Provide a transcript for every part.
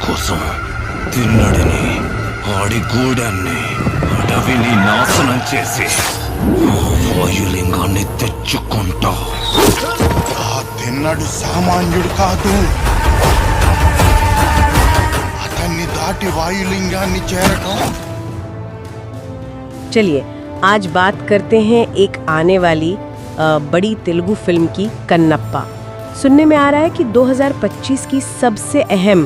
కోసం తిన్నడిని ఆడి గూడాన్ని అడవిని నాశనం చేసి వాయులింగాన్ని తెచ్చుకుంటా. ఆ తిన్నడు సామాన్యుడు కాదు, అతన్ని దాటి వాయులింగాన్ని చేరటం. चलिए आज बात करते हैं एक आने वाली बड़ी तेलुगु फिल्म की, कन्नप्पा. सुनने में आ रहा है कि 2025 की सबसे अहम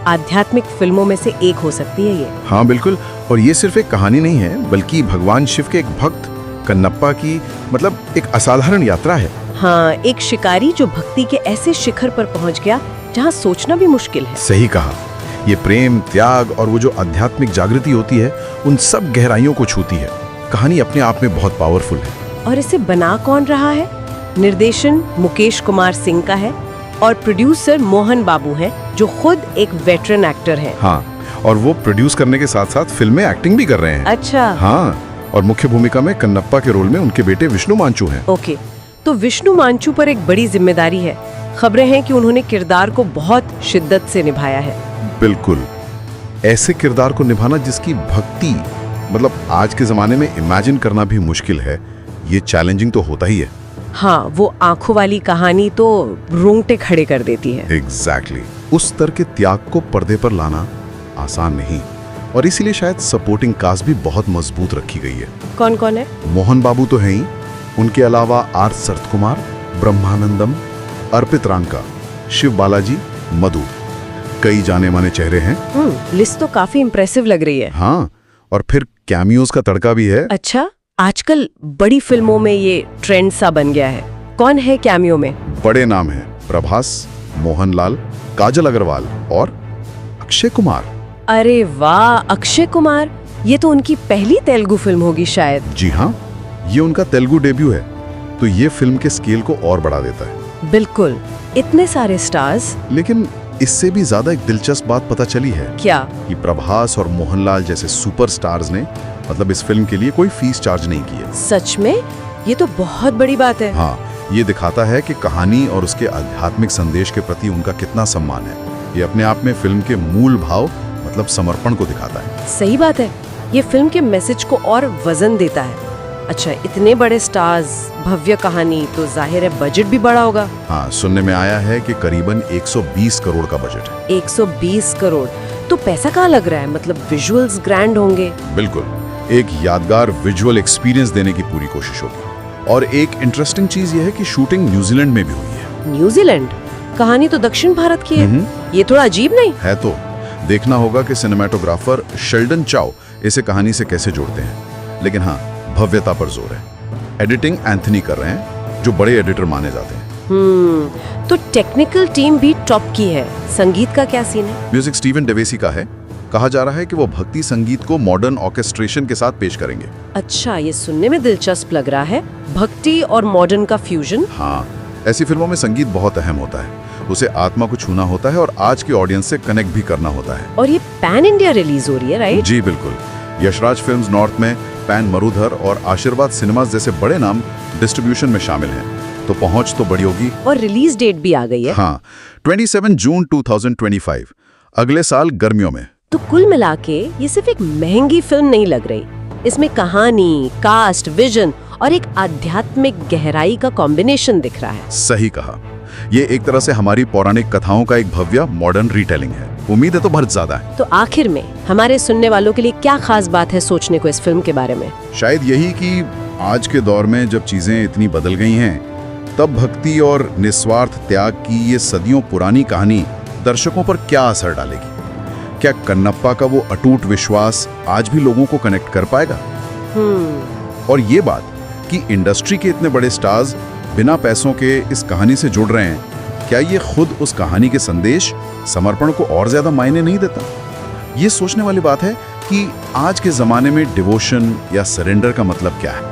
आध्यात्मिक फिल्मों में से एक हो सकती है ये. हाँ बिल्कुल, और ये सिर्फ एक कहानी नहीं है बल्कि भगवान शिव के एक भक्त कन्नप्पा की मतलब एक असाधारण यात्रा है. हाँ, एक शिकारी जो भक्ति के ऐसे शिखर पर पहुंच गया जहाँ सोचना भी मुश्किल है. सही कहा. ये प्रेम, त्याग और वो जो आध्यात्मिक जागृति होती है उन सब गहराइयों को छूती है. कहानी अपने आप में बहुत पावरफुल है. और इसे बना कौन रहा है? निर्देशन मुकेश कुमार सिंह का है और प्रोड्यूसर मोहन बाबू हैं, जो खुद एक वेटरन एक्टर हैं. हाँ, और वो प्रोड्यूस करने के साथ साथ फिल्म में एक्टिंग भी कर रहे हैं. अच्छा. हाँ, और मुख्य भूमिका में कन्नप्पा के रोल में उनके बेटे विष्णु मांचू हैं. ओके, तो विष्णु मांचू पर एक बड़ी जिम्मेदारी है. खबरें हैं कि उन्होंने किरदार को बहुत शिद्दत से निभाया है. बिल्कुल, ऐसे किरदार को निभाना जिसकी भक्ति मतलब आज के जमाने में इमेजिन करना भी मुश्किल है. ये चैलेंजिंग तो होता ही है. हाँ, वो आंखों वाली कहानी तो रोंगटे खड़े कर देती है. एग्जैक्टली. उस स्तर के त्याग को पर्दे पर लाना आसान नहीं, और इसीलिए शायद सपोर्टिंग कास्ट भी बहुत मजबूत रखी गई है. कौन कौन है? मोहन बाबू तो हैं ही, उनके अलावा आर शरत कुमार, ब्रह्मानंदम, अर्पित रांका, शिव बालाजी, मधु, कई जाने माने चेहरे हैं. लिस्ट तो काफी इम्प्रेसिव लग रही है. हाँ, और फिर कैमियोज का तड़का भी है. अच्छा, आजकल बड़ी फिल्मों में ये ट्रेंड सा बन गया है. कौन है कैमियो में? बड़े नाम हैं, प्रभास, मोहनलाल, काजल अग्रवाल और अक्षय कुमार. अरे वाह, अक्षय कुमार! ये तो उनकी पहली तेलुगु फिल्म होगी शायद. जी हाँ, ये उनका तेलुगु डेब्यू है, तो ये फिल्म के स्केल को और बढ़ा देता है. बिल्कुल, इतने सारे स्टार्स. लेकिन इससे भी ज्यादा एक दिलचस्प बात पता चली है. क्या? कि प्रभास और मोहनलाल जैसे सुपरस्टार्स ने मतलब इस फिल्म के लिए कोई फीस चार्ज नहीं की है. सच में? ये तो बहुत बड़ी बात है. हाँ, ये दिखाता है कि कहानी और उसके आध्यात्मिक संदेश के प्रति उनका कितना सम्मान है. ये अपने आप में फिल्म के मूल भाव मतलब समर्पण को दिखाता है. सही बात है. ये फिल्म के मैसेज को और वजन देता है. अच्छा, इतने बड़े स्टार्स, भव्य कहानी, तो जाहिर है बजट भी बड़ा होगा. हाँ, सुनने में आया है कि करीबन 120 करोड़ का बजट है. 120 करोड़? तो पैसा कहाँ लग रहा है? मतलब विजुअल्स ग्रैंड होंगे. बिल्कुल, एक यादगार विजुअल एक्सपीरियंस देने की पूरी कोशिश होगी. और एक इंटरेस्टिंग चीज यह है कि शूटिंग न्यूजीलैंड में भी हुई है. न्यूजीलैंड? कहानी तो दक्षिण भारत की है. ये थोड़ा अजीब नहीं है? तो देखना होगा कि सिनेमेटोग्राफर शेल्डन चाओ इसे कहानी से कैसे जोड़ते हैं. लेकिन हाँ, भव्यता पर जोर है. एडिटिंग एंथनी कर रहे हैं, जो बड़े एडिटर माने जाते हैं. तो टेक्निकल टीम भी टॉप की है. संगीत का क्या सीन है? म्यूजिक स्टीवन डेवेसी का है. कहा जा रहा है कि वो भक्ति संगीत को मॉडर्न ऑर्केस्ट्रेशन के साथ पेश करेंगे. अच्छा, ये सुनने में दिलचस्प लग रहा है. भक्ति और मॉडर्न का फ्यूजन. हाँ, ऐसी फिल्मों में संगीत बहुत अहम होता है. उसे आत्मा को छूना होता है और आज की ऑडियंस से कनेक्ट भी करना होता है. और ये पैन इंडिया रिलीज हो रही है, राइट? जी बिल्कुल. यशराज फिल्म्स नॉर्थ में, पैन मरुधर और आशीर्वाद सिनेमास जैसे बड़े नाम डिस्ट्रीब्यूशन में शामिल हैं. तो पहुंच तो बड़ी होगी. और रिलीज डेट भी आ गई है. हाँ, 27 जून 2025, अगले साल गर्मियों में. तो कुल मिलाके ये सिर्फ एक महंगी फिल्म नहीं लग रही. इसमें कहानी, कास्ट, विजन और एक आध्यात्मिक गहराई का कॉम्बिनेशन दिख रहा है. सही कहा. ये एक तरह से हमारी पौराणिक कथाओं का एक भव्य मॉडर्न रिटेलिंग है. उम्मीद है तो बहुत ज्यादा है. तो आखिर में हमारे सुनने वालों के लिए क्या खास बात है सोचने को इस फिल्म के बारे में? शायद यही कि आज के दौर में जब चीजें इतनी बदल गई हैं, तब भक्ति और निस्वार्थ त्याग की ये सदियों पुरानी कहानी दर्शकों पर क्या असर डालेगी. क्या कन्नप्पा का वो अटूट विश्वास आज भी लोगों को कनेक्ट कर पाएगा? और ये बात कि इंडस्ट्री के इतने बड़े स्टार्स बिना पैसों के इस कहानी से जुड़ रहे हैं, क्या ये खुद उस कहानी के संदेश, समर्पण को और ज्यादा मायने नहीं देता? ये सोचने वाली बात है कि आज के जमाने में डिवोशन या सरेंडर का मतलब क्या है.